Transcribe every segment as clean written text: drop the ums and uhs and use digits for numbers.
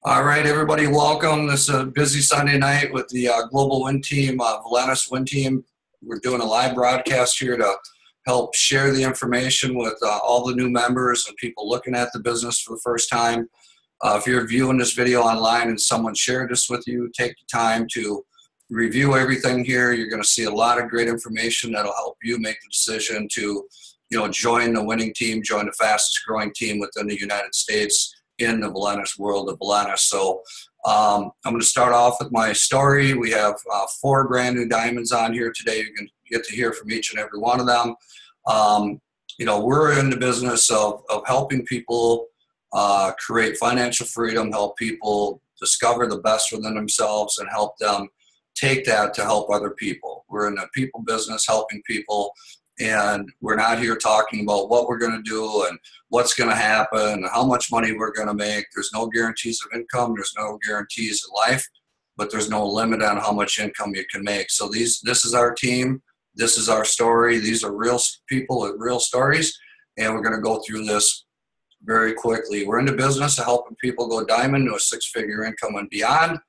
All right, everybody, welcome. This is a busy Sunday night with the Global Win Team, Valentus Win Team. We're doing a live broadcast here to help share the information with all the new members and people looking at the business for the first time. If you're viewing this video online and someone shared this with you, take the time to review everything here. You're going to see a lot of great information that'll help you make the decision to, join the winning team, join the fastest growing team within the United States in the Valentus world of Valentus. So I'm going to start off with my story. We have 4 brand new diamonds on here today. You can get to hear from each and every one of them. We're in the business of helping people create financial freedom, help people discover the best within themselves, and help them take that to help other people. We're in the people business, helping people, and we're not here talking about what we're going to do and what's going to happen and how much money we're going to make. There's no guarantees of income. There's no guarantees in life, but there's no limit on how much income you can make. So this is our team. This is our story. These are real people with real stories, and we're going to go through this very quickly. We're in the business of helping people go diamond to a 6-figure income and beyond.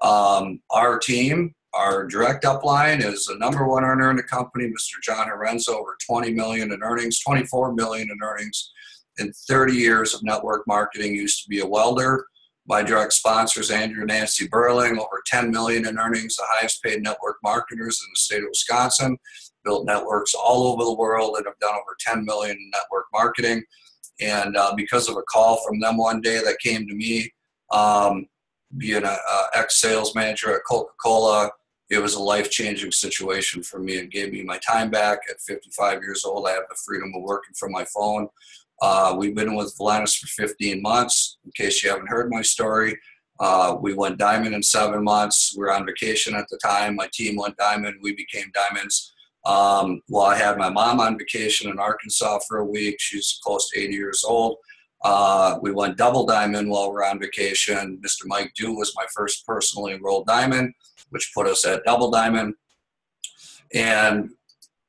Our team, our direct upline, is the #1 earner in the company, Mr. John Lorenzo, over 20 million in earnings, 24 million in earnings, and 30 years of network marketing. Used to be a welder. My direct sponsors, Andrew and Nancy Burling, over 10 million in earnings, the highest paid network marketers in the state of Wisconsin, built networks all over the world and have done over 10 million in network marketing. And because of a call from them one day that came to me, being an ex-sales manager at Coca-Cola, it was a life-changing situation for me. It gave me my time back. At 55 years old, I have the freedom of working from my phone. We've been with Valentus for 15 months. In case you haven't heard my story, we went diamond in 7 months. We were on vacation at the time. My team went diamond. We became diamonds. While I had my mom on vacation in Arkansas for a week. She's close to 80 years old. We went double diamond while we were on vacation. Mr. Mike Dew was my first personally enrolled diamond, which put us at double diamond. And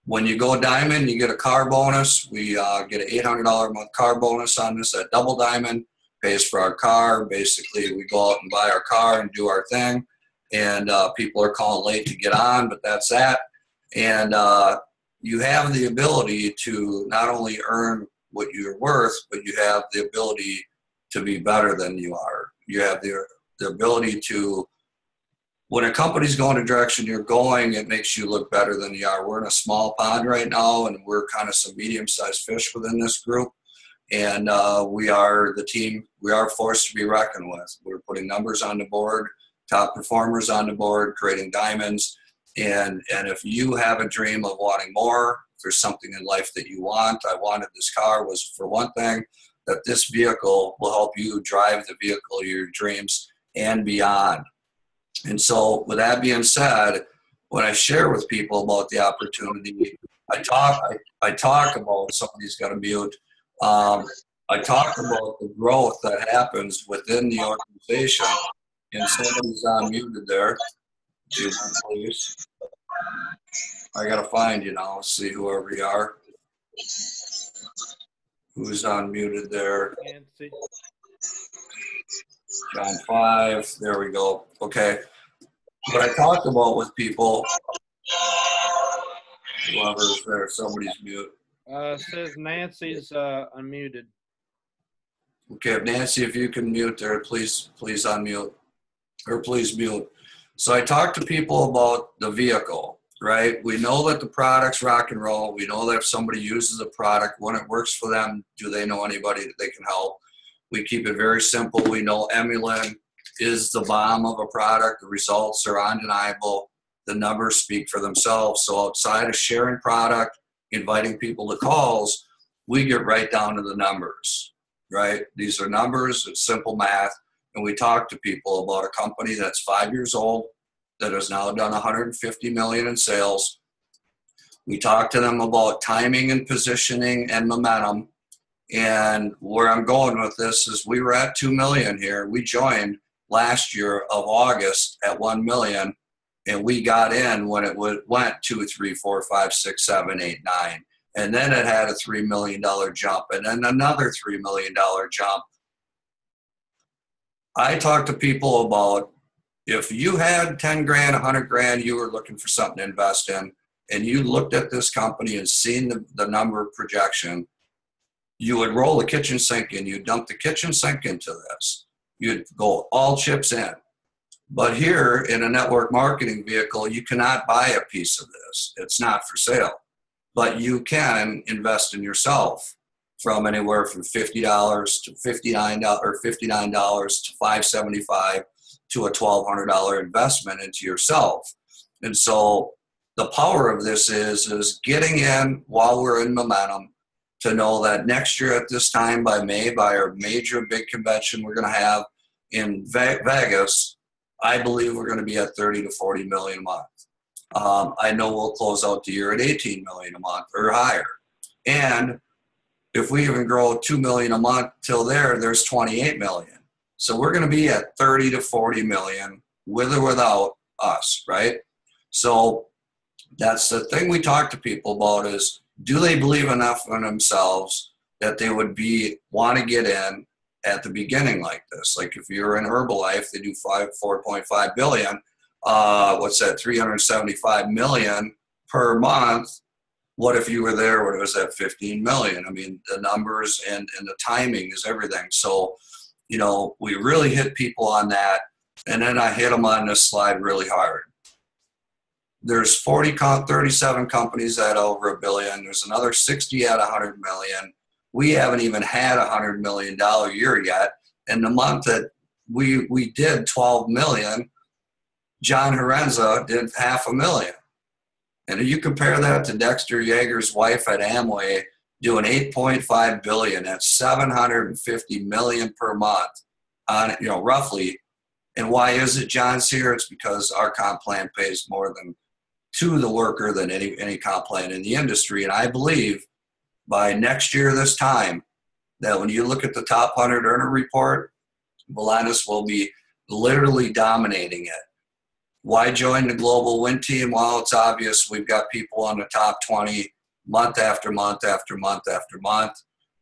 when you go diamond, you get a car bonus. We get an $800 a month car bonus on this at double diamond. Pays for our car. Basically, we go out and buy our car and do our thing. And people are calling late to get on, but that's that. And you have the ability to not only earn what you're worth, but you have the ability to be better than you are. You have the ability to, when a company's going the direction you're going, it makes you look better than you are. We're in a small pond right now, and we're kind of some medium-sized fish within this group. And we are the team. We are a force to be reckoned with. We're putting numbers on the board, top performers on the board, creating diamonds. And if you have a dream of wanting more, if there's something in life that you want, I wanted this car, was for one thing, that this vehicle will help you drive the vehicle of your dreams and beyond. And so with that being said, when I share with people about the opportunity, I talk about, somebody's got to mute, I talk about the growth that happens within the organization, and somebody's unmuted there. Please. I gotta find you now. See whoever you are. Who's unmuted there? Nancy. John 5. There we go. Okay. What I talk about with people, whoever's there, somebody's mute. Says Nancy's unmuted. Okay, Nancy, if you can mute there, please unmute, or please mute. So I talk to people about the vehicle, right? We know that the product's rock and roll. We know that if somebody uses a product, when it works for them, do they know anybody that they can help? We keep it very simple. We know Emulin is the bomb of a product. The results are undeniable. The numbers speak for themselves. So outside of sharing product, inviting people to calls, we get right down to the numbers, right? These are numbers. It's simple math. And we talk to people about a company that's 5 years old that has now done 150 million in sales. We talk to them about timing and positioning and momentum. And where I'm going with this is we were at 2 million here. We joined last year of August at 1 million, and we got in when it went 2, 3, 4, 5, 6, 7, 8, 9. And then it had a $3 million jump, and then another $3 million jump. I talk to people about if you had 10 grand, 100 grand, you were looking for something to invest in, and you looked at this company and seen the number projection, you would roll the kitchen sink in, you'd dump the kitchen sink into this. You'd go all chips in. But here in a network marketing vehicle, you cannot buy a piece of this. It's not for sale. But you can invest in yourself from anywhere from $50 to $59 or $59 to $575 to a $1,200 investment into yourself. And so the power of this is getting in while we're in momentum to know that next year at this time by May, by our major big convention we're going to have in Vegas, I believe we're going to be at 30 to 40 million a month. I know we'll close out the year at 18 million a month or higher. And if we even grow 2 million a month till there's 28 million. So we're going to be at 30 to 40 million with or without us, right? So that's the thing we talk to people about is, do they believe enough in themselves that they would want to get in at the beginning like this? Like if you're in Herbalife, they do 4.5 billion. What's that? 375 million per month. What if you were there when it was at 15 million? I mean, the numbers and the timing is everything. So, we really hit people on that. And then I hit them on this slide really hard. There's 37 companies at over $1 billion. There's another 60 at 100 million. We haven't even had $100 million year yet. And the month that we did 12 million, John Herenza did $500,000. And if you compare that to Dexter Yeager's wife at Amway doing 8.5 billion, that's 750 million per month on, roughly. And why is it John's here? It's because our comp plan pays more to the worker than any comp plan in the industry. And I believe by next year this time that when you look at the top 100 earner report, Valentus will be literally dominating it. Why join the Global Win Team? Well, it's obvious. We've got people on the top 20 month after month after month after month,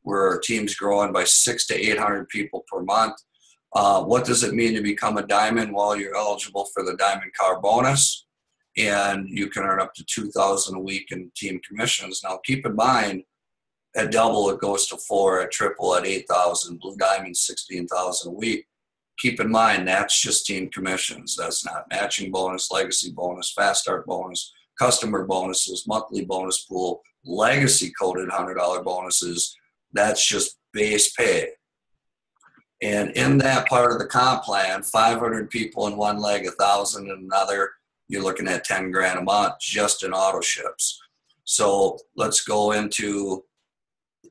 where our team's growing by 600 to 800 people per month. What does it mean to become a diamond? Well, you're eligible for the Diamond Car bonus, and you can earn up to $2,000 a week in team commissions. Now, keep in mind, at double, it goes to 4, at triple, at 8,000, Blue Diamond, 16,000 a week. Keep in mind, that's just team commissions. That's not matching bonus, legacy bonus, fast start bonus, customer bonuses, monthly bonus pool, legacy coded $100 bonuses. That's just base pay. And in that part of the comp plan, 500 people in one leg, 1,000 in another, you're looking at 10 grand a month just in auto ships. So let's go into,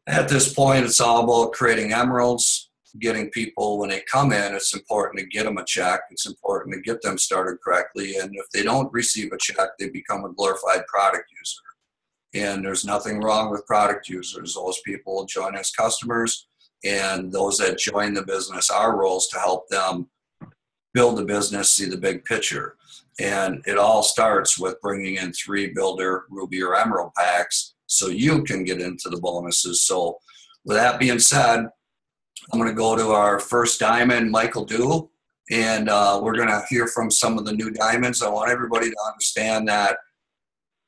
at this point, it's all about creating emeralds, getting people, when they come in, it's important to get them a check. It's important to get them started correctly. And if they don't receive a check, they become a glorified product user. And there's nothing wrong with product users. Those people join as customers, and those that join the business, our role is to help them build the business, see the big picture. And it all starts with bringing in 3 Builder, Ruby, or Emerald packs so you can get into the bonuses. So with that being said, I'm going to go to our first diamond, Michael Dew, and we're going to hear from some of the new diamonds. I want everybody to understand that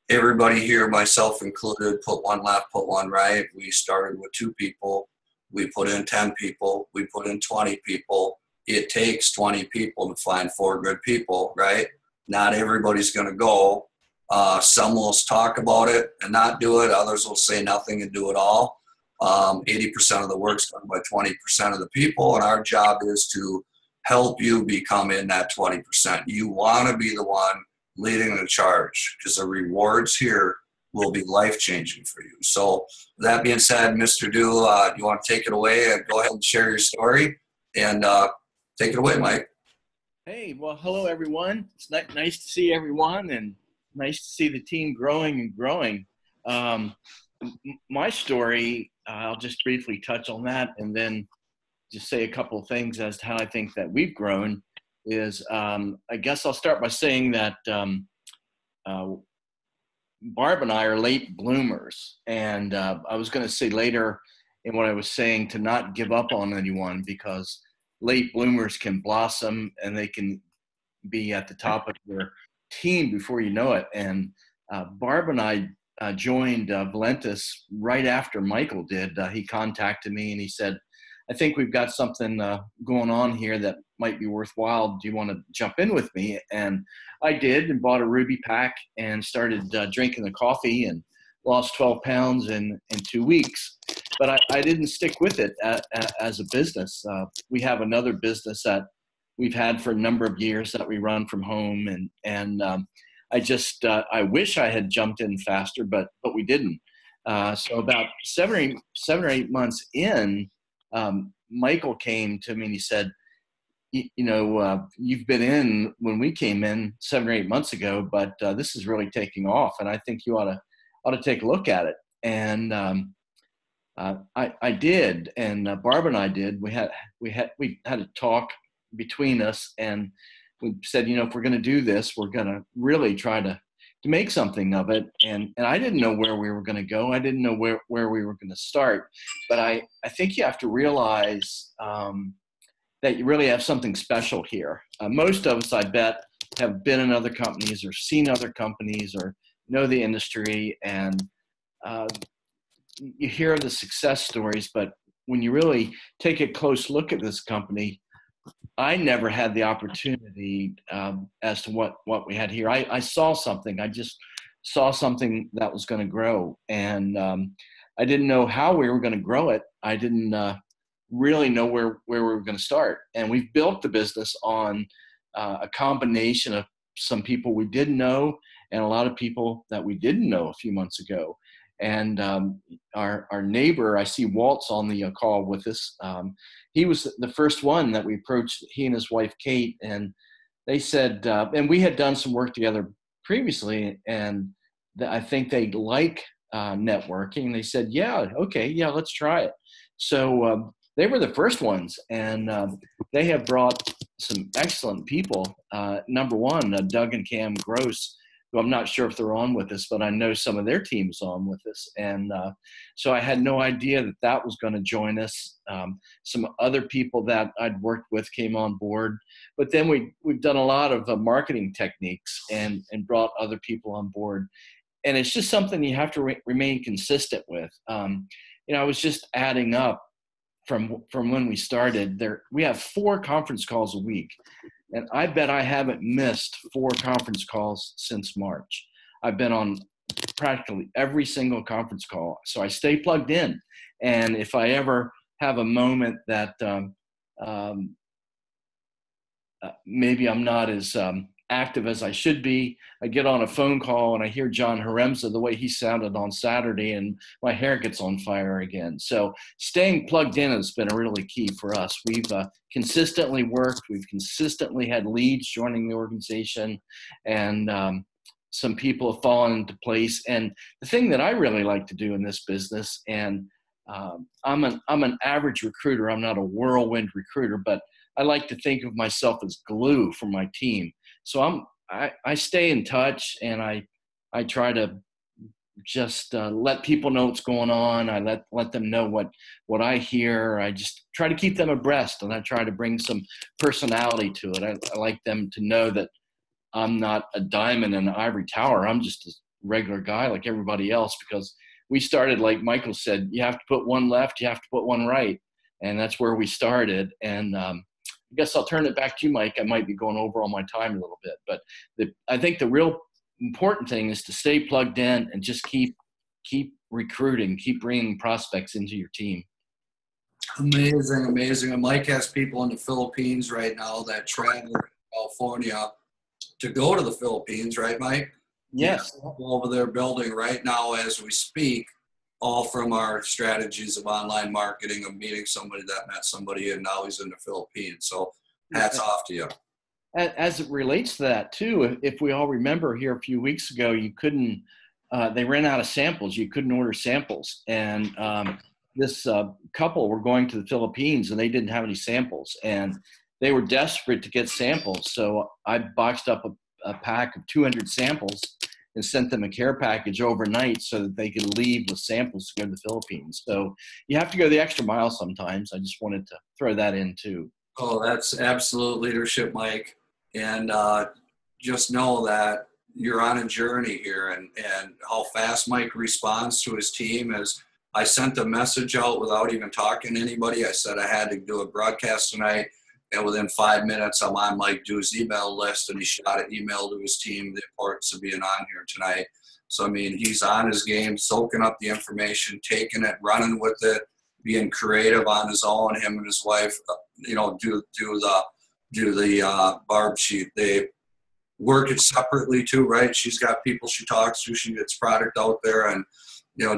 everybody here, myself included, put one left, put one right. We started with 2 people. We put in 10 people. We put in 20 people. It takes 20 people to find 4 good people, right? Not everybody's going to go. Some will talk about it and not do it. Others will say nothing and do it all. 80% of the work's done by 20% of the people, and our job is to help you become in that 20%. You want to be the one leading the charge, because the rewards here will be life-changing for you. So that being said, Mr. Dew, you want to take it away and go ahead and share your story, and take it away, Mike. Hey, well, hello, everyone. It's nice to see everyone, and nice to see the team growing and growing. My story, I'll just briefly touch on that and then just say a couple of things as to how I think that we've grown is, I guess I'll start by saying that Barb and I are late bloomers. And I was going to say later in what I was saying to not give up on anyone, because late bloomers can blossom and they can be at the top of their team before you know it. And Barb and I joined Valentus right after Michael did. He contacted me and he said, I think we've got something going on here that might be worthwhile. Do you want to jump in with me? And I did, and bought a Ruby pack and started drinking the coffee and lost 12 pounds in 2 weeks. But I didn't stick with it as a business. We have another business that we've had for a number of years that we run from home. And I wish I had jumped in faster, but we didn't. So about seven or eight months in, Michael came to me and he said, you've been in when we came in 7 or 8 months ago, but this is really taking off, and I think you ought to take a look at it. And I did, and Barb and I did. We had a talk between us, and we said, if we're going to do this, we're going to really try to make something of it. And I didn't know where we were going to go. I didn't know where we were going to start. But I think you have to realize that you really have something special here. Most of us, I bet, have been in other companies or seen other companies or know the industry. And you hear the success stories, but when you really take a close look at this company, I never had the opportunity as to what we had here. I saw something. I just saw something that was going to grow, and I didn't know how we were going to grow it. I didn't really know where we were going to start. And we've built the business on a combination of some people we didn't know and a lot of people that we didn't know a few months ago. And our neighbor, I see Walt's on the call with us. He was the first one that we approached, he and his wife, Kate, and they said, and we had done some work together previously, and I think they like networking. They said, yeah, okay, yeah, let's try it. So they were the first ones, and they have brought some excellent people. Number one, Doug and Cam Gross, who I'm not sure if they're on with us, but I know some of their team's on with us. And so I had no idea that was going to join us. Some other people that I'd worked with came on board. But then we've done a lot of marketing techniques and brought other people on board. And it's just something you have to remain consistent with. I was just adding up from when we started. We have 4 conference calls a week. And I bet I haven't missed 4 conference calls since March. I've been on practically every single conference call. So I stay plugged in. And if I ever have a moment that maybe I'm not as active as I should be, I get on a phone call and I hear John Haremza, the way he sounded on Saturday, and my hair gets on fire again. So staying plugged in has been a really key for us. We've consistently worked. We've consistently had leads joining the organization, and some people have fallen into place. And the thing that I really like to do in this business, and I'm an average recruiter. I'm not a whirlwind recruiter, but I like to think of myself as glue for my team. So I stay in touch, and I try to just let people know what's going on. I let them know what I hear. I just try to keep them abreast, and I try to bring some personality to it. I like them to know that I'm not a diamond in an ivory tower. I'm just a regular guy like everybody else, because we started, like Michael said, you have to put one left, you have to put one right. And that's where we started. And I guess I'll turn it back to you, Mike. I might be going over all my time a little bit, but I think the real important thing is to stay plugged in and just keep recruiting, keep bringing prospects into your team. Amazing. And Mike has people in the Philippines right now that travel to California to go to the Philippines, right, Mike? Yes. Over there building right now as we speak, all from our strategies of online marketing, of meeting somebody that met somebody, and now he's in the Philippines. So hats off to you. As it relates to that too, if we all remember here a few weeks ago, you couldn't, they ran out of samples. You couldn't order samples. And this couple were going to the Philippines, and they didn't have any samples, and they were desperate to get samples. So I boxed up a pack of 200 samples and sent them a care package overnight so that they could leave with samples to go to the Philippines. So you have to go the extra mile sometimes. I just wanted to throw that in too. Oh, that's absolute leadership, Mike. And just know that you're on a journey here, and how fast Mike responds to his team is I sent a message out without even talking to anybody. I said I had to do a broadcast tonight, and within 5 minutes, I'm on Mike Dew's email list, and he shot an email to his team the importance of being on here tonight. So, I mean, he's on his game, soaking up the information, taking it, running with it, being creative on his own. Him and his wife, do the barb sheet. They work it separately too, right? She's got people she talks to. She gets product out there, and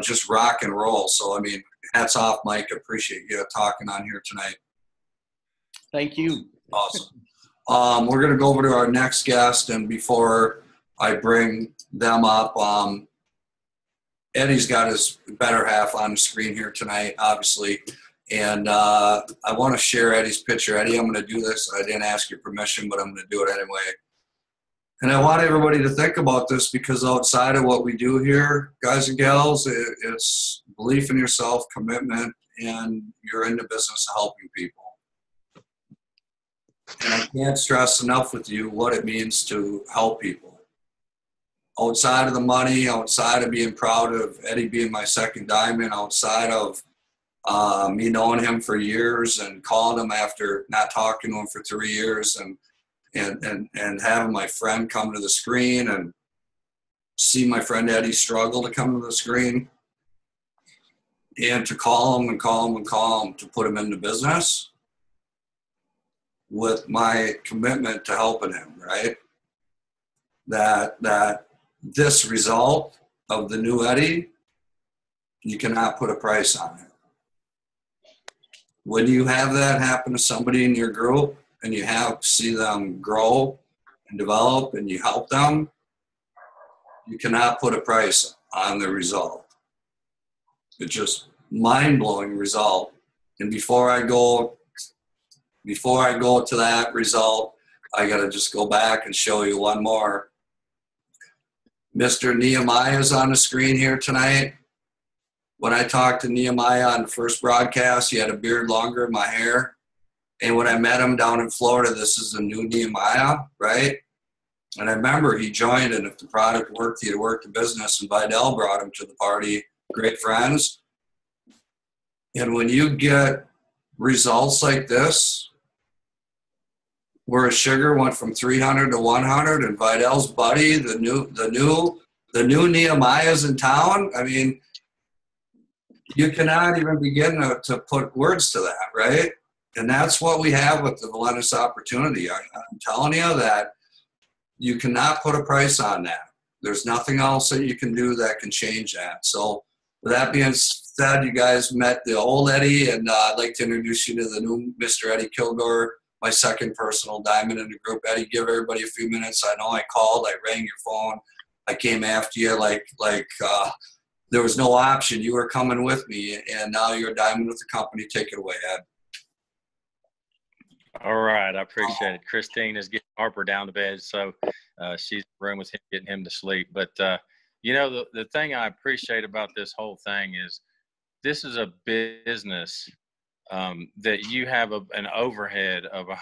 just rock and roll. So, I mean, hats off, Mike. Appreciate you talking on here tonight. Thank you. Awesome. We're going to go over to our next guest, and before I bring them up, Eddie's got his better half on the screen here tonight, obviously. And I want to share Eddie's picture. Eddie, I'm going to do this. I didn't ask your permission, but I'm going to do it anyway. And I want everybody to think about this, because outside of what we do here, guys and gals, it's belief in yourself, commitment, and you're in the business of helping people. And I can't stress enough with you what it means to help people. Outside of the money, outside of being proud of Eddie being my second diamond, outside of me knowing him for years and calling him after not talking to him for 3 years, and having my friend come to the screen and see my friend Eddie struggle to come to the screen, and to call him and call him and call him to put him into business with my commitment to helping him, right? That this result of the new Eddie, you cannot put a price on it. When you have that happen to somebody in your group, and you see them grow and develop, and you help them, you cannot put a price on the result. It's just mind-blowing result. And before I go to that result, I got to just go back and show you one more. Mr. Nehemiah is on the screen here tonight. When I talked to Nehemiah on the first broadcast, he had a beard longer than my hair. And when I met him down in Florida, this is the new Nehemiah, right? And I remember he joined, and if the product worked, he'd work the business, and Vidal brought him to the party, great friends. And when you get results like this, where a sugar went from 300 to 100, and Vidal's buddy, the new Nehemiah's in town, I mean, you cannot even begin to put words to that, right? And that's what we have with the Valentus opportunity. I'm telling you that you cannot put a price on that. There's nothing else that you can do that can change that. So with that being said, you guys met the old Eddie, and I'd like to introduce you to the new Mr. Eddie Kilgore, my second personal diamond in the group. Eddie, give everybody a few minutes. I know I called, I rang your phone, I came after you like there was no option. You were coming with me, and now you're a diamond with the company. Take it away, Ed. All right, I appreciate it. Christine is getting Harper down to bed, so she's in the room with him, getting him to sleep. But, the thing I appreciate about this whole thing is this is a business that you have an overhead of $136,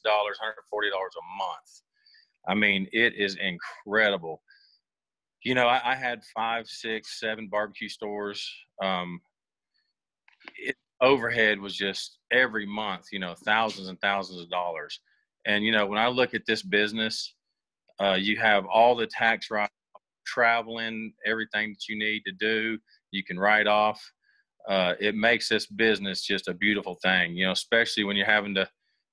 $140 a month. I mean, it is incredible. I had 5, 6, 7 barbecue stores. Overhead was just every month, thousands and thousands of dollars. And, when I look at this business, you have all the tax write-off, traveling, everything that you need to do, you can write off. It makes this business just a beautiful thing, especially when you're having to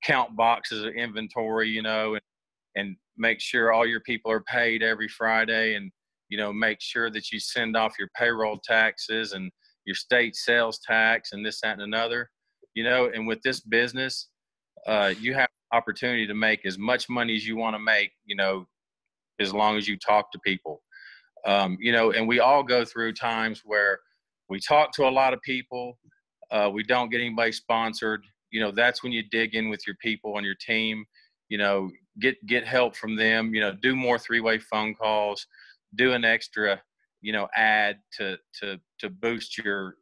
count boxes of inventory, and make sure all your people are paid every Friday, and, make sure that you send off your payroll taxes and your state sales tax and this, that, and another, and with this business, you have opportunity to make as much money as you want to make, as long as you talk to people, and we all go through times where we talk to a lot of people. We don't get anybody sponsored. That's when you dig in with your people on your team, get help from them, do more 3-way phone calls, do an extra, ad to boost your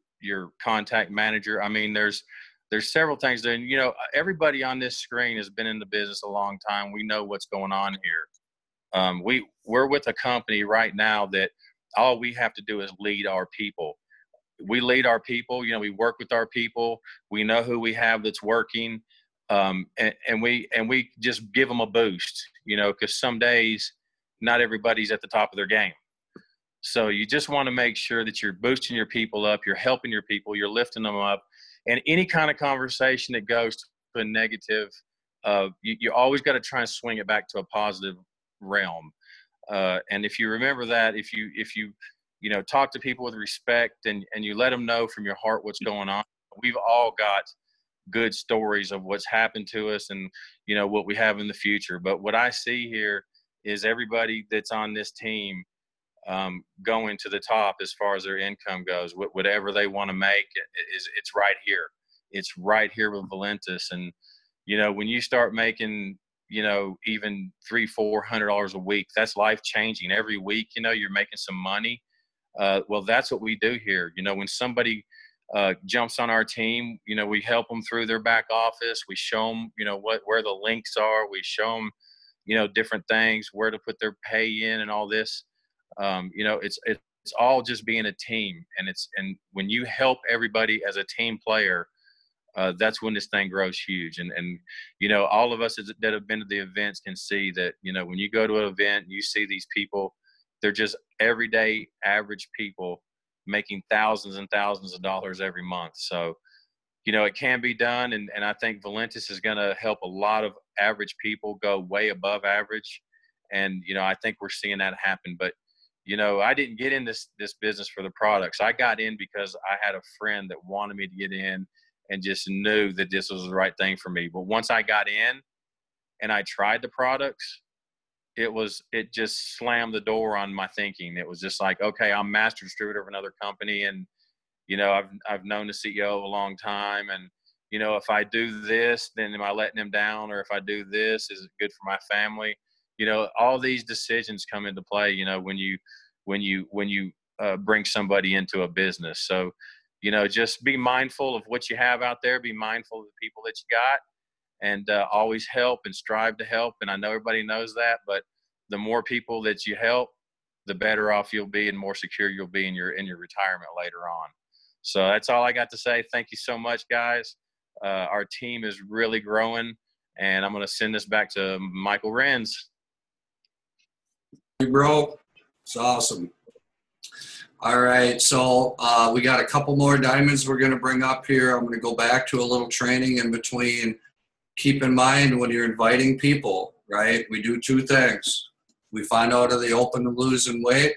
contact manager. I mean, there's there's several things that, you know, everybody on this screen has been in the business a long time. We know what's going on here. We're with a company right now that all we have to do is lead our people. We lead our people, you know, we work with our people. We know who we have that's working. And we just give them a boost, you know, because some days not everybody's at the top of their game. So you just want to make sure that you're boosting your people up, you're helping your people, you're lifting them up. And any kind of conversation that goes to a negative, you always got to try and swing it back to a positive realm. And if you remember that, if you talk to people with respect and you let them know from your heart what's going on, we've all got good stories of what's happened to us and, you know, what we have in the future. But what I see here is everybody that's on this team going to the top as far as their income goes. Whatever they want to make, it's right here. It's right here with Valentus. And, you know, when you start making, you know, even $300-400 a week, that's life changing. Every week, you know, you're making some money. Well, that's what we do here. You know, when somebody jumps on our team, you know, we help them through their back office. We show them, you know, where the links are. We show them, you know, different things, where to put their pay in and all this. You know, it's all just being a team, and when you help everybody as a team player, that's when this thing grows huge. And you know, all of us that have been to the events can see that, you know, when you go to an event and you see these people, they're just everyday average people making thousands and thousands of dollars every month. So, you know, it can be done. And I think Valentus is going to help a lot of average people go way above average. And, you know, I think we're seeing that happen. But, you know, I didn't get in this business for the products. I got in because I had a friend that wanted me to get in and just knew that this was the right thing for me. But once I got in and I tried the products, it just slammed the door on my thinking. It was just like, okay, I'm master distributor of another company, and, you know, I've known the CEO a long time, and, you know, if I do this, then am I letting him down? Or if I do this, is it good for my family? You know, all these decisions come into play, you know, when you bring somebody into a business. So, you know, just be mindful of what you have out there. Be mindful of the people that you got, and always help and strive to help. And I know everybody knows that, but the more people that you help, the better off you'll be and more secure you'll be in your retirement later on. So that's all I got to say. Thank you so much, guys. Our team is really growing, and I'm going to send this back to Michael Renz. Hey, bro. It's awesome. All right, so we got a couple more diamonds we're going to bring up here. I'm going to go back to a little training in between. Keep in mind when you're inviting people, right, we do two things. We find out are they open to losing weight.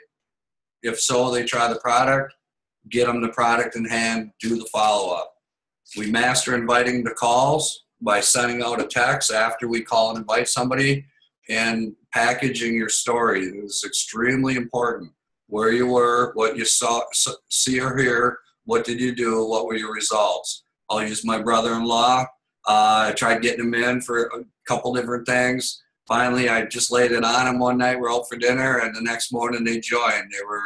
If so, they try the product. Get them the product in hand, do the follow-up. We master inviting the calls by sending out a text after we call and invite somebody, and packaging your story. It is extremely important. Where you were, what you saw, see or hear, what did you do, what were your results. I'll use my brother-in-law. I tried getting him in for a couple different things. Finally, I just laid it on him one night. We're out for dinner, and the next morning they joined. They were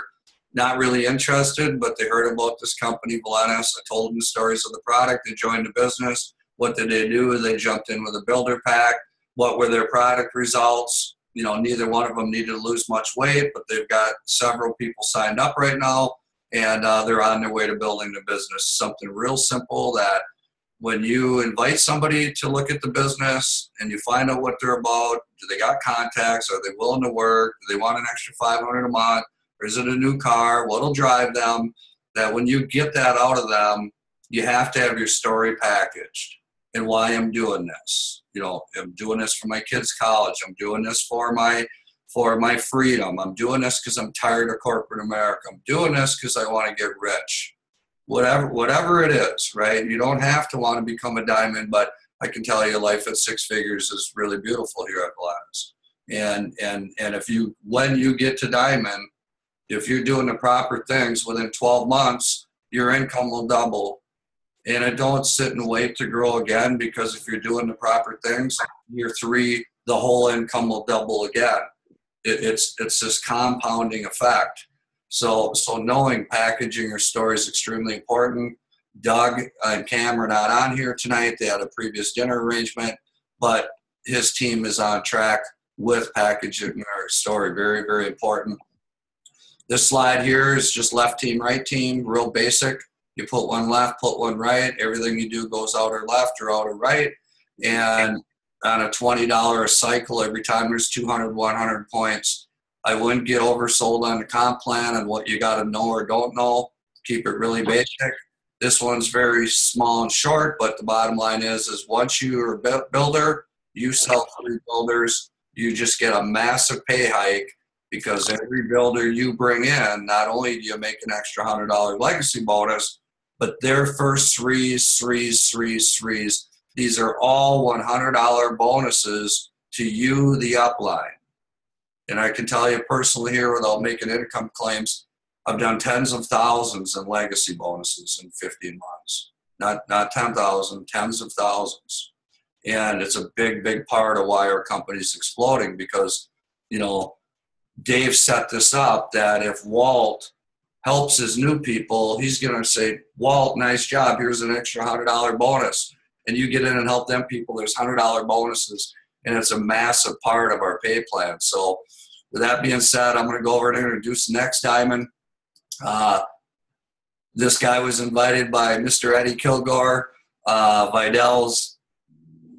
not really interested, but they heard about this company, Valentus. I told them the stories of the product. They joined the business. What did they do? They jumped in with a builder pack. What were their product results? You know, neither one of them needed to lose much weight, but they've got several people signed up right now, and they're on their way to building the business. Something real simple that when you invite somebody to look at the business and you find out what they're about, do they got contacts? Are they willing to work? Do they want an extra $500 a month? Or is it a new car? What'll drive them? That when you get that out of them, you have to have your story packaged and why I'm doing this. You know, I'm doing this for my kids' college. I'm doing this for my freedom. I'm doing this because I'm tired of corporate America. I'm doing this because I want to get rich. Whatever it is, right? You don't have to want to become a diamond, but I can tell you life at six figures is really beautiful here at Valentus. And when you get to diamond, if you're doing the proper things within 12 months, your income will double. And I don't sit and wait to grow again, because if you're doing the proper things, year 3, the whole income will double again. It's this compounding effect. So knowing packaging your story is extremely important. Doug and Cam are not on here tonight. They had a previous dinner arrangement, but his team is on track with packaging our story. Very, very important. This slide here is just left team, right team, real basic. You put one left, put one right. Everything you do goes out or left or out or right. And on a $20 cycle, every time there's 200, 100 points. I wouldn't get oversold on the comp plan and what you got to know or don't know. Keep it really basic. This one's very small and short, but the bottom line is once you're a builder, you sell 3 builders, you just get a massive pay hike, because every builder you bring in, not only do you make an extra $100 legacy bonus, but their first threes. These are all $100 bonuses to you, the upline. And I can tell you personally here, without making income claims, I've done tens of thousands in legacy bonuses in 15 months. Not 10,000, tens of thousands. And it's a big, big part of why our company's exploding, because, you know, Dave set this up that if Walt helps his new people, he's going to say, Walt, nice job. Here's an extra $100 bonus. And you get in and help them people, there's $100 bonuses. And it's a massive part of our pay plan. So with that being said, I'm going to go over and introduce the next diamond. This guy was invited by Mr. Eddie Kilgore. Vidal's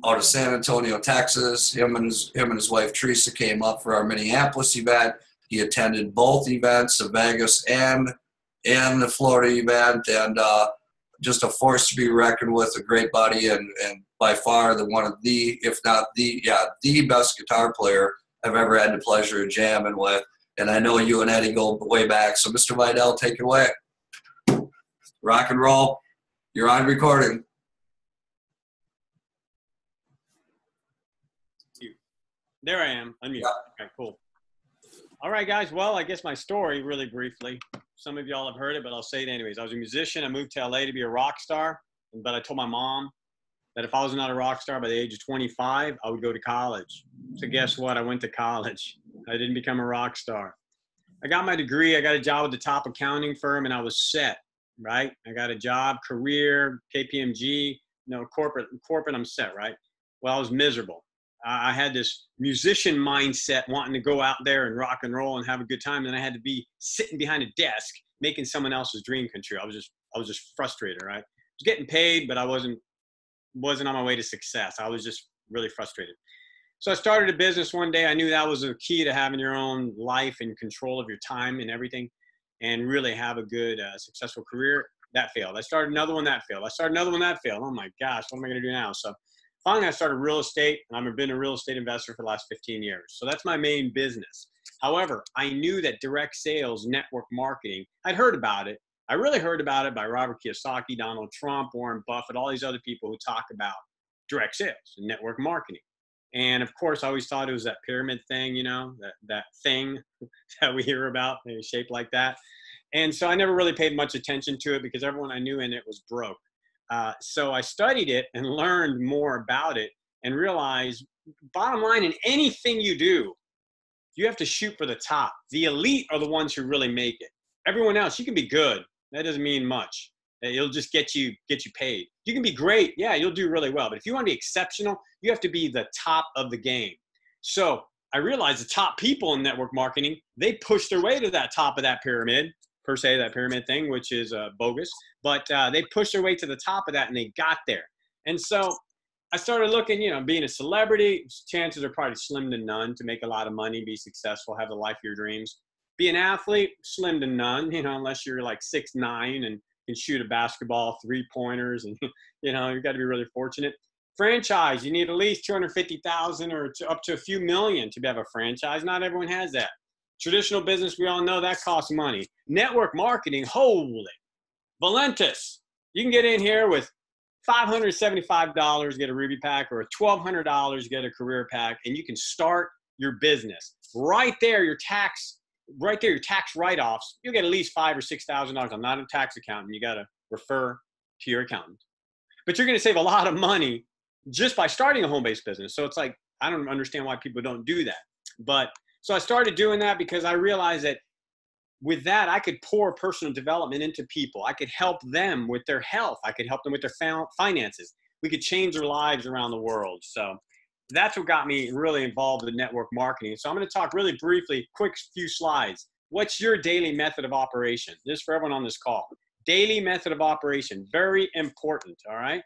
out of San Antonio, Texas. Him and his wife Teresa came up for our Minneapolis event. He attended both events, the Vegas and the Florida event, and just a force to be reckoned with, a great buddy, and by far one of the, if not the best guitar player I've ever had the pleasure of jamming with. And I know you and Eddie go way back. So Mr. Vidal, take it away. Rock and roll. You're on recording. There I am. Unmute. Yeah. Okay, cool. All right, guys. Well, I guess my story, really briefly, some of y'all have heard it, but I'll say it anyways. I was a musician. I moved to LA to be a rock star, but I told my mom that if I was not a rock star by the age of 25, I would go to college. So guess what? I went to college. I didn't become a rock star. I got my degree. I got a job with the top accounting firm, and I was set, right? I got a job, career, KPMG, corporate, I'm set, right? Well, I was miserable. I had this musician mindset, wanting to go out there and rock and roll and have a good time. And I had to be sitting behind a desk, making someone else's dream come true. I was just frustrated, right? I was getting paid, but I wasn't on my way to success. I was just really frustrated. So I started a business one day. I knew that was a key to having your own life and control of your time and everything, and really have a good, successful career. That failed. I started another one, that failed. I started another one, that failed. Oh my gosh, what am I going to do now? So finally, I started real estate, and I've been a real estate investor for the last 15 years. So that's my main business. However, I knew that direct sales, network marketing, I'd heard about it. I really heard about it by Robert Kiyosaki, Donald Trump, Warren Buffett, all these other people who talk about direct sales and network marketing. And of course, I always thought it was that pyramid thing, that thing that we hear about, shaped like that. And so I never really paid much attention to it because everyone I knew in it was broke. So I studied it and learned more about it and realized, bottom line, in anything you do, you have to shoot for the top. The elite are the ones who really make it. Everyone else, you can be good. That doesn't mean much. It'll just get you paid. You can be great. Yeah, you'll do really well. But if you want to be exceptional, you have to be the top of the game. So I realized the top people in network marketing, they push their way to that top of that pyramid, per se, that pyramid thing, which is bogus. But they pushed their way to the top of that, and they got there. And so I started looking, being a celebrity, chances are probably slim to none to make a lot of money, be successful, have the life of your dreams. Be an athlete, slim to none, unless you're like 6'9" and can shoot a basketball, 3-pointers, and, you've got to be really fortunate. Franchise, you need at least 250,000 or up to a few million to have a franchise. Not everyone has that. Traditional business, we all know that costs money. Network marketing, holy. Valentus, you can get in here with $575, get a Ruby pack, or $1,200, get a career pack, and you can start your business. Right there, your tax write-offs, you'll get at least $5,000 or $6,000. I'm not a tax accountant. You got to refer to your accountant. But you're going to save a lot of money just by starting a home-based business. So it's like, I don't understand why people don't do that. But so I started doing that because I realized that with that, I could pour personal development into people. I could help them with their health. I could help them with their finances. We could change their lives around the world. So that's what got me really involved in network marketing. So I'm going to talk really briefly, quick few slides. What's your daily method of operation? This is for everyone on this call. Daily method of operation, very important, all right?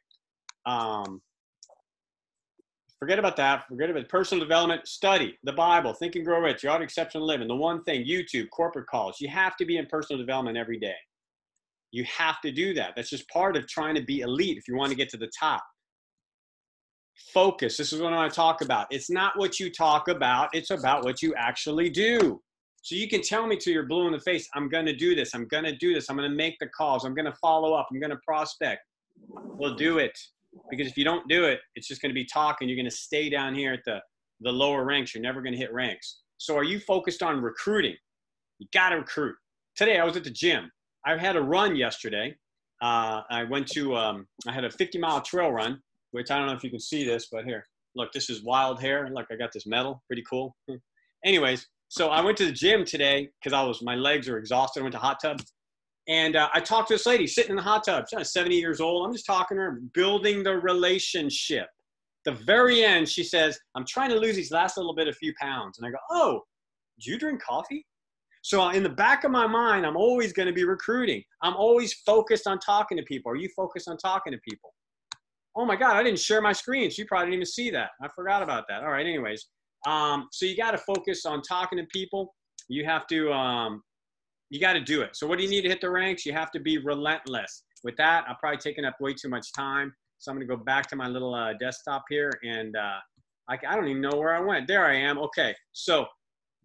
Forget about that. Forget about personal development. Study the Bible. Think and Grow Rich. The Art of Exceptional Living. The One Thing. YouTube. Corporate calls. You have to be in personal development every day. You have to do that. That's just part of trying to be elite if you want to get to the top. Focus. This is what I want to talk about. It's not what you talk about. It's about what you actually do. So you can tell me till you're blue in the face, I'm going to do this. I'm going to do this. I'm going to make the calls. I'm going to follow up. I'm going to prospect. Well, do it. Because if you don't do it, it's just going to be talk, and you're going to stay down here at the lower ranks. You're never going to hit ranks. So are you focused on recruiting? You got to recruit. Today, I was at the gym. I had a run yesterday. I went to, I had a 50-mile trail run, which I don't know if you can see this, but here, look, this is wild hair. Look, I got this medal. Pretty cool. Anyways, so I went to the gym today because my legs are exhausted. I went to hot tub. And I talked to this lady sitting in the hot tub. She's 70 years old. I'm just talking to her, building the relationship. The very end, she says, I'm trying to lose these last little bit, a few pounds. And I go, oh, do you drink coffee? So in the back of my mind, I'm always going to be recruiting. I'm always focused on talking to people. Are you focused on talking to people? Oh my God, I didn't share my screen. So you probably didn't even see that. I forgot about that. All right, anyways. So you got to focus on talking to people. You have to, you got to do it. So what do you need to hit the ranks? You have to be relentless. With that, I've probably taken up way too much time. So I'm going to go back to my little desktop here. And I don't even know where I went. There I am. Okay. So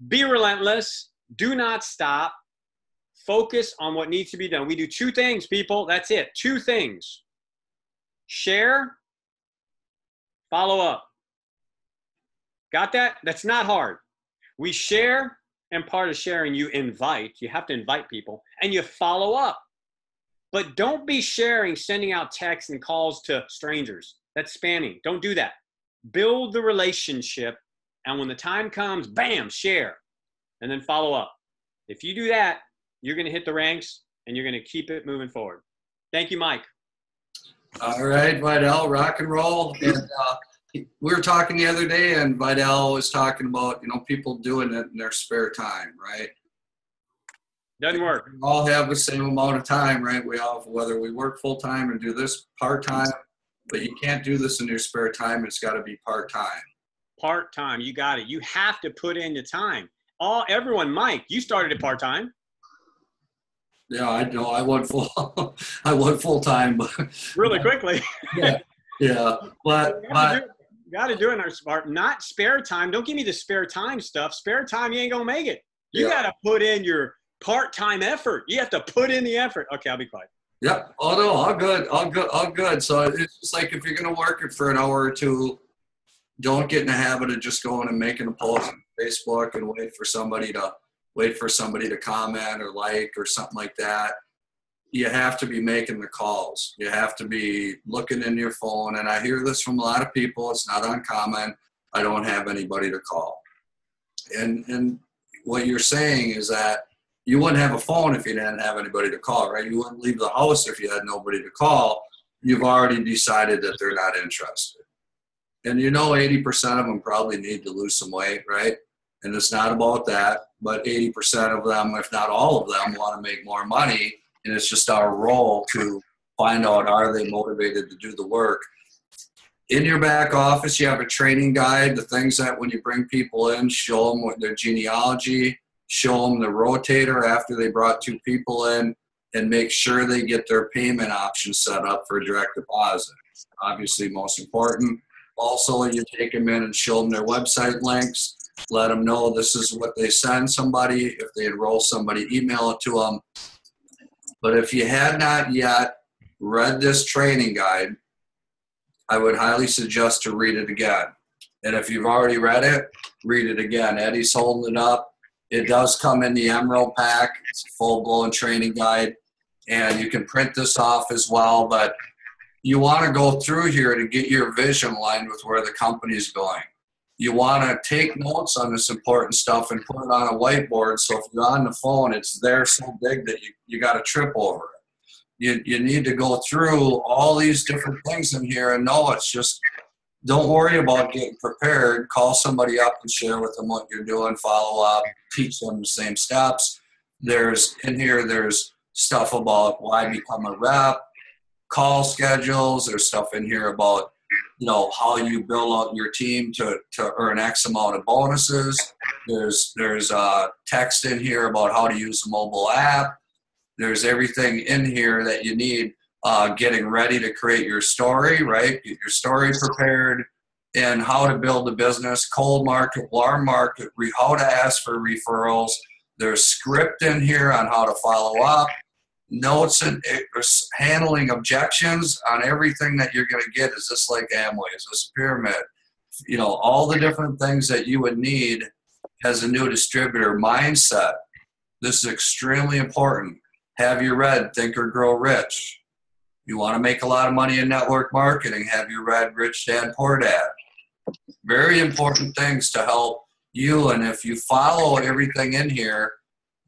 be relentless. Do not stop. Focus on what needs to be done. We do two things, people. That's it. Two things. Share. Follow up. Got that? That's not hard. We share. And part of sharing, you have to invite people, and you follow up. But don't be sharing, sending out texts and calls to strangers. That's spamming. Don't do that. Build the relationship, and when the time comes, bam, share, and then follow up. If you do that, you're going to hit the ranks, and you're going to keep it moving forward. Thank you, Mike. All right, Vidal, rock and roll. And we were talking the other day, and Vidal was talking about, people doing it in their spare time, right? Doesn't work. We all have the same amount of time, right? We all, whether we work full time and do this part time, but you can't do this in your spare time. It's got to be part time. Part time, you got it. You have to put in the time. Everyone, Mike, you started it part time. Yeah, I know. I went full time, but really quickly. yeah, but. Got to do it in our smart, not spare time. Don't give me the spare time stuff. Spare time, you ain't going to make it. You got to put in your part-time effort. You have to put in the effort. Okay, I'll be quiet. Yep. Oh, no, all good. So it's just like if you're going to work it for an hour or two, don't get in the habit of just going and making a post on Facebook and wait for somebody to comment or like or something like that. You have to be making the calls. You have to be looking in your phone. And I hear this from a lot of people. It's not uncommon. I don't have anybody to call. And what you're saying is that you wouldn't have a phone if you didn't have anybody to call, right? You wouldn't leave the house if you had nobody to call. You've already decided that they're not interested. And 80% of them probably need to lose some weight, right? And it's not about that, but 80% of them, if not all of them, want to make more money. And it's just our role to find out, are they motivated to do the work? In your back office, you have a training guide, the things that when you bring people in, show them what their genealogy, show them the rotator after they brought two people in, and make sure they get their payment option set up for direct deposit. Obviously, most important. Also, you take them in and show them their website links, let them know this is what they send somebody. If they enroll somebody, email it to them. But if you had not yet read this training guide, I would highly suggest to read it again. And if you've already read it, read it again. Eddie's holding it up. It does come in the Emerald pack. It's a full-blown training guide. And you can print this off as well. But you want to go through here to get your vision aligned with where the company's going. you want to take notes on this important stuff and put it on a whiteboard. So if you're on the phone, it's there so big that you got to trip over it. You need to go through all these different things in here and know it's just, don't worry about getting prepared. Call somebody up and share with them what you're doing, follow up, teach them the same steps. There's stuff about why become a rep, call schedules. There's stuff in here about, how you build out your team to earn X amount of bonuses. There's text in here about how to use a mobile app. There's everything in here that you need, getting ready to create your story, right? Get your story prepared, and how to build a business, cold market, warm market, how to ask for referrals. There's script in here on how to follow up. Notes and handling objections on everything that you're going to get. Is this like Amway? Is this a pyramid? All the different things that you would need as a new distributor. Mindset. This is extremely important. Have you read Think or Grow Rich? You want to make a lot of money in network marketing. Have you read Rich Dad Poor Dad? Very important things to help you. And if you follow everything in here,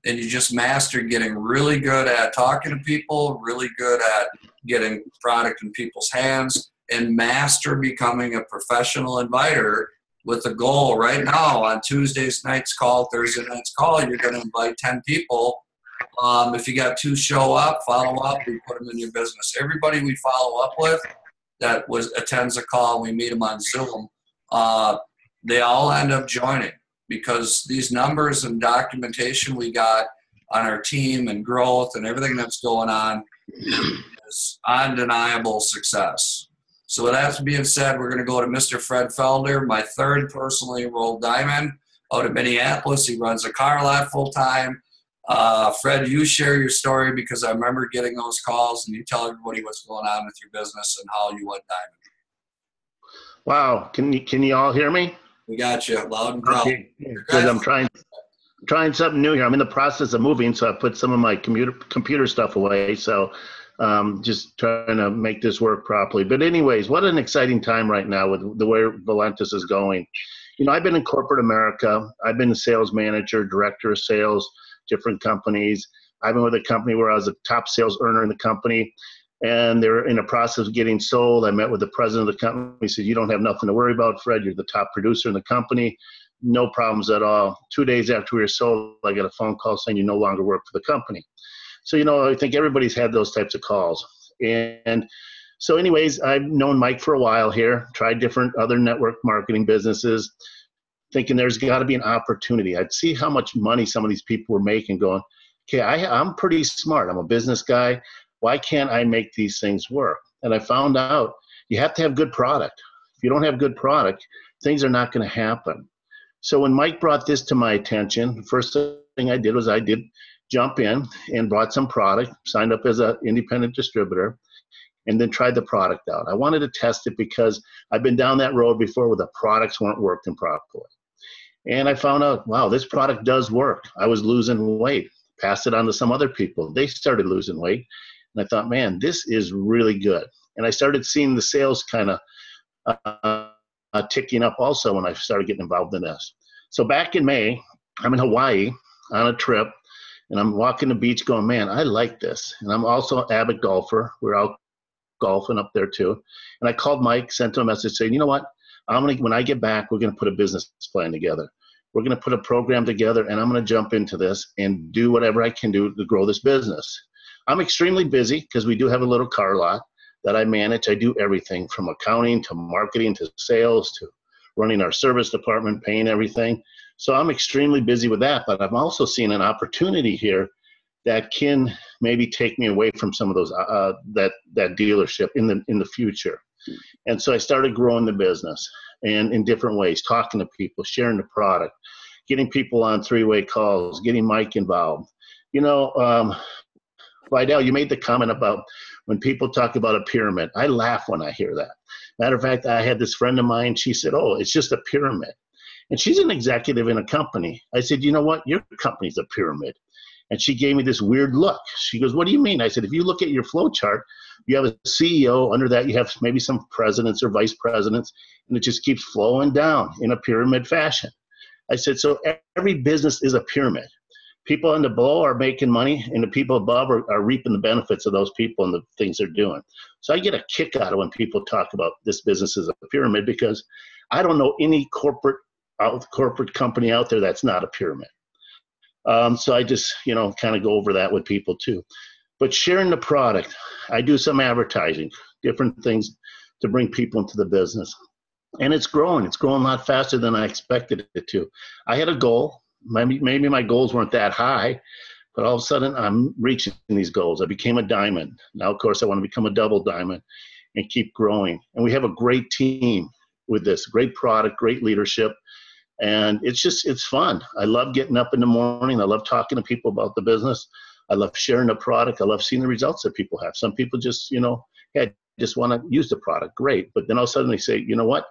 and you just master getting really good at talking to people, really good at getting product in people's hands, and master becoming a professional inviter with a goal. Right now on Tuesday's night's call, Thursday night's call, you're going to invite 10 people. If you got 2 show up, follow up, we put them in your business. Everybody we follow up with that attends a call, we meet them on Zoom, they all end up joining, because these numbers and documentation we got on our team and growth and everything that's going on is undeniable success. So with that being said, we're going to go to Mr. Fred Felder, my 3rd personally enrolled diamond out of Minneapolis. He runs a car lot full time. Fred, you share your story, because I remember getting those calls, and you tell everybody what's going on with your business and how you went diamond. Wow. Can you all hear me? We got you loud and proud. Okay. Because I'm trying something new here. I'm in the process of moving, so I put some of my computer stuff away. So just trying to make this work properly. But anyways, what an exciting time right now with the way Valentus is going. I've been in corporate America. I've been a sales manager, director of sales, different companies. I've been with a company where I was a top sales earner in the company, and they're in the process of getting sold. I met with the president of the company. He said, "You don't have nothing to worry about, Fred. You're the top producer in the company. No problems at all." 2 days after we were sold, I got a phone call saying you no longer work for the company. So, I think everybody's had those types of calls. And so anyways, I've known Mike for a while here, tried different other network marketing businesses, thinking there's got to be an opportunity. I'd see how much money some of these people were making, going, okay, I'm pretty smart. I'm a business guy. Why can't I make these things work? And I found out you have to have good product. If you don't have good product, things are not going to happen. So when Mike brought this to my attention, the first thing I did was I did jump in and brought some product, signed up as an independent distributor, and then tried the product out. I wanted to test it because I've been down that road before where the products weren't working properly. And I found out, wow, this product does work. I was losing weight, passed it on to some other people. They started losing weight. And I thought, man, this is really good. And I started seeing the sales kind of ticking up also when I started getting involved in this. So back in May, I'm in Hawaii on a trip, and I'm walking the beach going, man, I like this. And I'm also an avid golfer. We're out golfing up there too. And I called Mike, sent him a message saying, you know what? When I get back, we're going to put a business plan together. We're going to put a program together, and I'm going to jump into this and do whatever I can do to grow this business. I'm extremely busy because we do have a little car lot that I manage. I do everything from accounting to marketing to sales to running our service department, paying everything. So I'm extremely busy with that, but I'm also seeing an opportunity here that can maybe take me away from some of those that dealership in the future. And so I started growing the business and in different ways, talking to people, sharing the product, getting people on 3-way calls, getting Mike involved. Vidal, you made the comment about when people talk about a pyramid. I laugh when I hear that. Matter of fact, I had this friend of mine, she said, oh, it's just a pyramid. And she's an executive in a company. I said, you know what? Your company's a pyramid. And she gave me this weird look. She goes, what do you mean? I said, if you look at your flow chart, You have a CEO. Under that, you have maybe some presidents or vice presidents, and it just keeps flowing down in a pyramid fashion. I said, so every business is a pyramid. People on the below are making money, and the people above are reaping the benefits of those people and the things they're doing. So I get a kick out of when people talk about this business as a pyramid, because I don't know any corporate company out there that's not a pyramid. So I just, kind of go over that with people too. But sharing the product, I do some advertising, different things to bring people into the business. And it's growing. It's growing a lot faster than I expected it to. I had a goal. Maybe my goals weren't that high, but all of a sudden I'm reaching these goals. I became a diamond. Now, of course, I want to become a double diamond and keep growing. And we have a great team with this, great product, great leadership. And it's fun. I love getting up in the morning. I love talking to people about the business. I love sharing the product. I love seeing the results that people have. Some people just, hey, just want to use the product. Great. But then all of a sudden they say, you know what?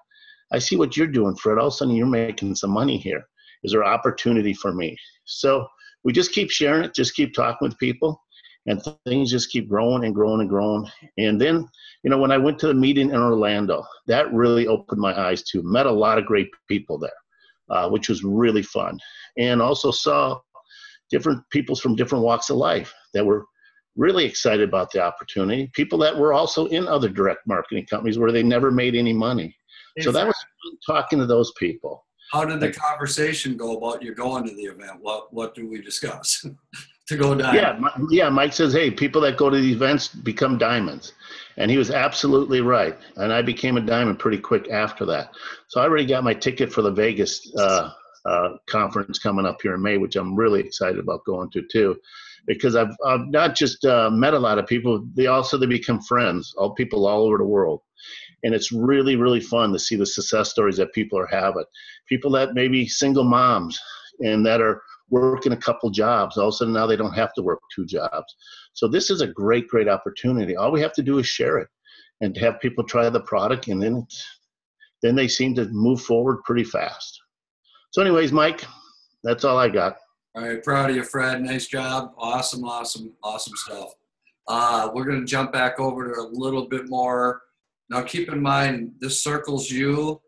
I see what you're doing, Fred. All of a sudden you're making some money here. Is there opportunity for me? So we just keep sharing it, just keep talking with people, and things just keep growing and growing and growing. And then, when I went to the meeting in Orlando, that really opened my eyes too. Met a lot of great people there, which was really fun. And also saw different people from different walks of life that were really excited about the opportunity. People that were also in other direct marketing companies where they never made any money. So that was fun talking to those people. How did the conversation go about you going to the event? What do we discuss to go diamond? Yeah. Mike says, hey, people that go to the events become diamonds. And he was absolutely right. And I became a diamond pretty quick after that. So I already got my ticket for the Vegas conference coming up here in May, which I'm really excited about going to too, because I've not just met a lot of people, they become friends, people all over the world. And it's really, really fun to see the success stories that people are having. People that may be single moms and that are working a couple jobs. All of a sudden now they don't have to work 2 jobs. So this is a great, great opportunity. All we have to do is share it and have people try the product, and then they seem to move forward pretty fast. So anyways, Mike, that's all I got. All right, proud of you, Fred. Nice job. Awesome stuff. We're going to jump back over to a little bit more. Now, keep in mind, this circles you.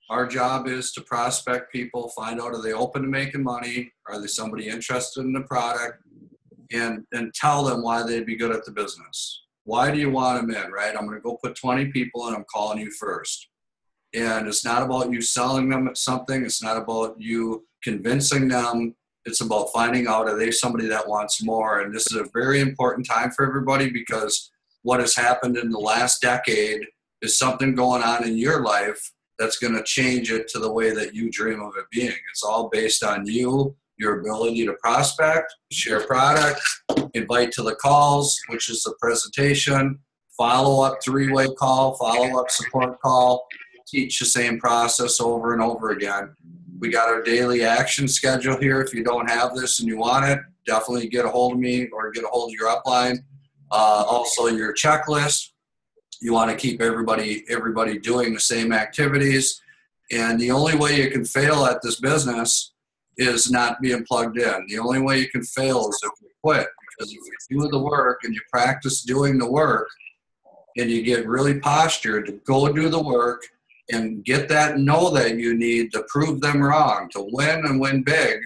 Our job is to prospect people, find out, are they open to making money? Are they somebody interested in the product? And tell them why they'd be good at the business. Why do you want them in, right? I'm going to go put 20 people in. I'm calling you first. And it's not about you selling them something. It's not about you convincing them. It's about finding out, are they somebody that wants more? And this is a very important time for everybody, because what has happened in the last decade is something going on in your life that's going to change it to the way that you dream of it being. It's all based on you, your ability to prospect, share product, invite to the calls, which is the presentation, follow-up 3-way call, follow-up support call, teach the same process over and over again. We got our daily action schedule here. If you don't have this and you want it, definitely get a hold of me or get a hold of your upline. Also your checklist. You want to keep everybody doing the same activities. And the only way you can fail at this business is not being plugged in. The only way you can fail is if you quit. Because if you do the work and you practice doing the work and you get really postured to go do the work and get that know that you need to prove them wrong, to win and win big,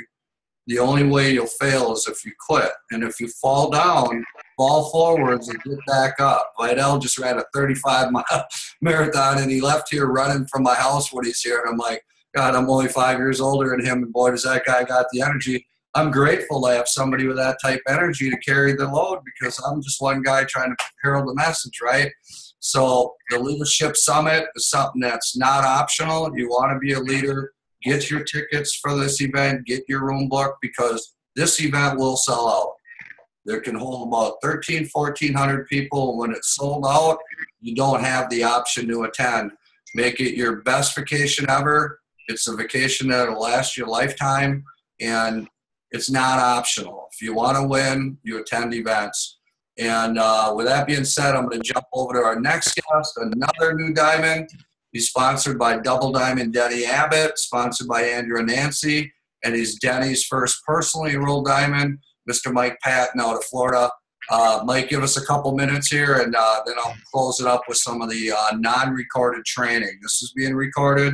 the only way you'll fail is if you quit. And if you fall down, fall forwards and get back up. Vidal just ran a 35-mile marathon, and he left here running from my house when he's here. And I'm like, God, I'm only 5 years older than him, and boy, does that guy got the energy. I'm grateful to have somebody with that type of energy to carry the load, because I'm just one guy trying to herald the message, right? So the Leadership Summit is something that's not optional. You want to be a leader, get your tickets for this event, get your room booked, because this event will sell out. There can hold about 1,400 people. When it's sold out, you don't have the option to attend. Make it your best vacation ever. It's a vacation that will last your lifetime, and it's not optional. If you want to win, you attend events. And with that being said, I'm going to jump over to our next guest, another new diamond. He's sponsored by Double Diamond Denny Abbott, sponsored by Andrew and Nancy, and he's Denny's first personally enrolled diamond, Mr. Mike Patton out of Florida. Mike, give us a couple minutes here, and then I'll close it up with some of the non-recorded training. This is being recorded,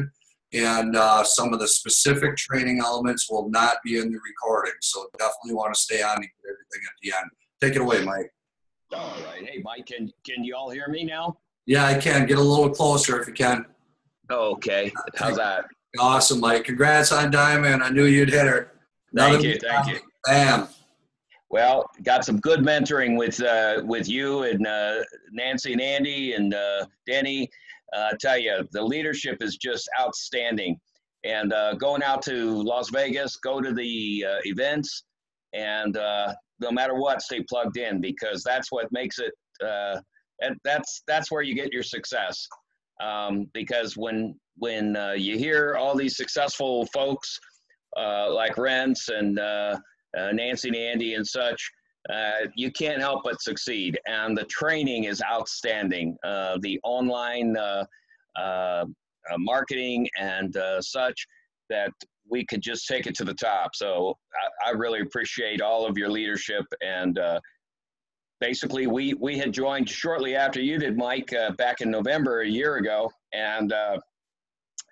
and some of the specific training elements will not be in the recording. So definitely want to stay on and get everything at the end. Take it away, Mike. All right. Hey, Mike, can you all hear me now? Yeah, I can. Get a little closer if you can. Okay. How's that? Awesome, Mike. Congrats on Diamond. I knew you'd hit her. Thank you. Bam. Well, got some good mentoring with you and Nancy and Andy and Denny. I tell you, the leadership is just outstanding. And going out to Las Vegas, go to the events, and no matter what, stay plugged in, because that's what makes it. And that's where you get your success. Because when you hear all these successful folks like Rents and Nancy and Andy and such, you can't help but succeed. And the training is outstanding. The online marketing and such, that we could just take it to the top. So I really appreciate all of your leadership. And basically, we had joined shortly after you did, Mike, back in November a year ago. And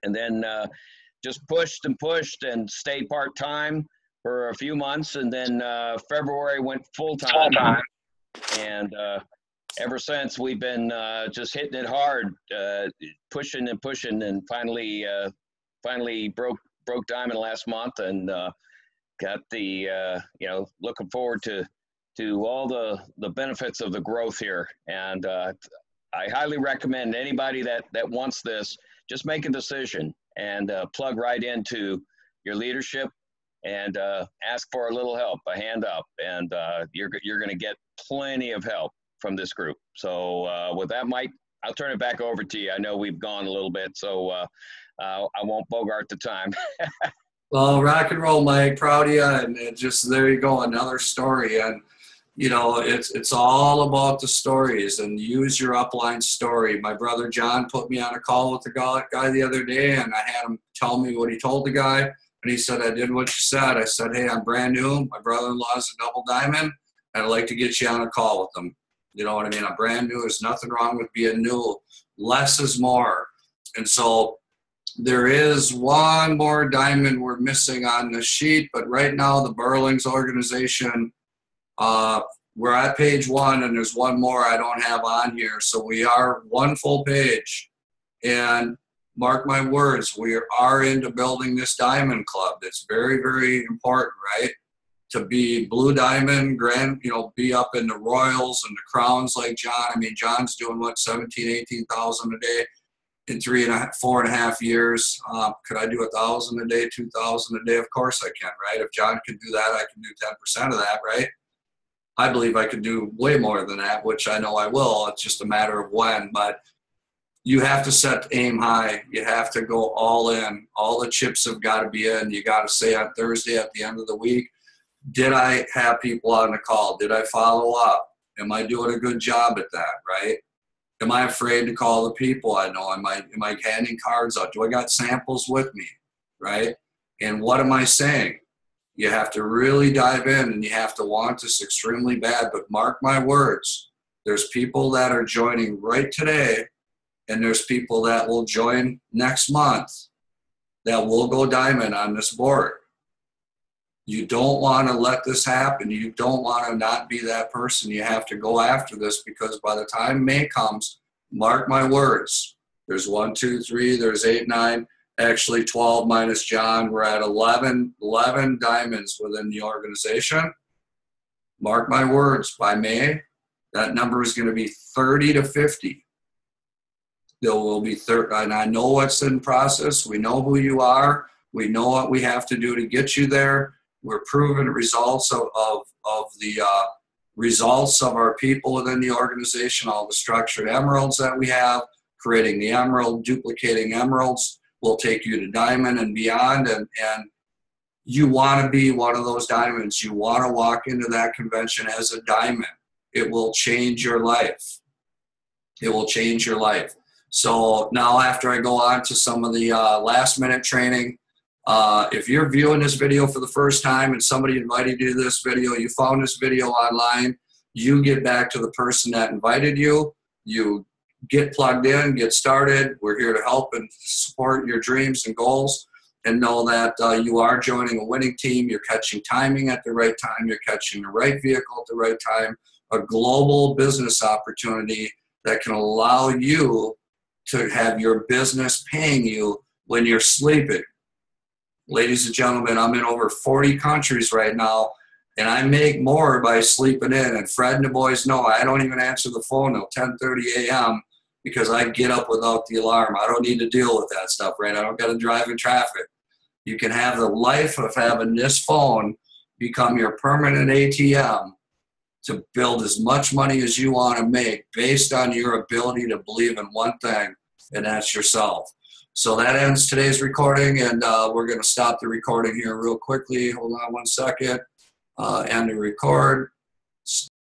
then just pushed and stayed part-time for a few months, and then February went full-time. And ever since, we've been just hitting it hard, pushing, and finally broke Diamond last month, and got the looking forward to all the benefits of the growth here. And I highly recommend anybody that wants this, just make a decision and plug right into your leadership, and ask for a little help, a hand up, and you're going to get plenty of help from this group. So with that, Mike, I'll turn it back over to you. I know we've gone a little bit, so I won't bogart the time. Well, rock and roll, Mike. Proud of you, and just there you go, another story. And it's all about the stories, and use your upline story. My brother John put me on a call with the guy the other day, and I had him tell me what he told the guy. And he said, I did what you said. I said, hey, I'm brand new. My brother-in-law is a double diamond, and I'd like to get you on a call with them. You know what I mean? I'm brand new. There's nothing wrong with being new. Less is more. And so there is one more diamond we're missing on the sheet, but right now the Burlings organization, we're at page 1, and there's one more I don't have on here. So we are one full page. And mark my words, we are into building this diamond club. That's very, very important, right? To be blue diamond, be up in the Royals and the Crowns like John. I mean, John's doing what, 17,000, 18,000 a day in 4.5 years. Could I do 1,000 a day, 2,000 a day? Of course I can, right? If John can do that, I can do 10% of that, right? I believe I could do way more than that, which I know I will. It's just a matter of when. But you have to set aim high. You have to go all in. All the chips have got to be in. You got to say on Thursday at the end of the week, did I have people on the call? Did I follow up? Am I doing a good job at that, right? Am I afraid to call the people I know? Am I handing cards out? Do I got samples with me, right? And what am I saying? You have to really dive in, and you have to want this extremely bad. But mark my words, there's people that are joining right today, and there's people that will join next month that will go diamond on this board. You don't want to let this happen. You don't want to not be that person. You have to go after this, because by the time May comes, mark my words, there's 1, 2, 3, there's 8, 9, actually 12 minus John. We're at 11 diamonds within the organization. Mark my words, by May, that number is going to be 30 to 50. There will be 30, and I know what's in process. We know who you are. We know what we have to do to get you there. We're proving results of the results of our people within the organization, all the structured emeralds that we have, creating the emerald, duplicating emeralds will take you to diamond and beyond. And you want to be one of those diamonds. You want to walk into that convention as a diamond. It will change your life. It will change your life. So now, after I go on to some of the last minute training, if you're viewing this video for the first time and somebody invited you to this video, you found this video online, You get back to the person that invited you. You get plugged in, get started. We're here to help and support your dreams and goals, and know that you are joining a winning team. You're catching timing at the right time. You're catching the right vehicle at the right time, a global business opportunity that can allow you to have your business paying you when you're sleeping. Ladies and gentlemen, I'm in over 40 countries right now, and I make more by sleeping in. And Fred and the boys know I don't even answer the phone till 10:30 a.m. because I get up without the alarm. I don't need to deal with that stuff, right? I don't got to drive in traffic. You can have the life of having this phone become your permanent ATM to build as much money as you want to make based on your ability to believe in one thing, and that's yourself. So that ends today's recording, and we're going to stop the recording here real quickly. Hold on one second. End the record.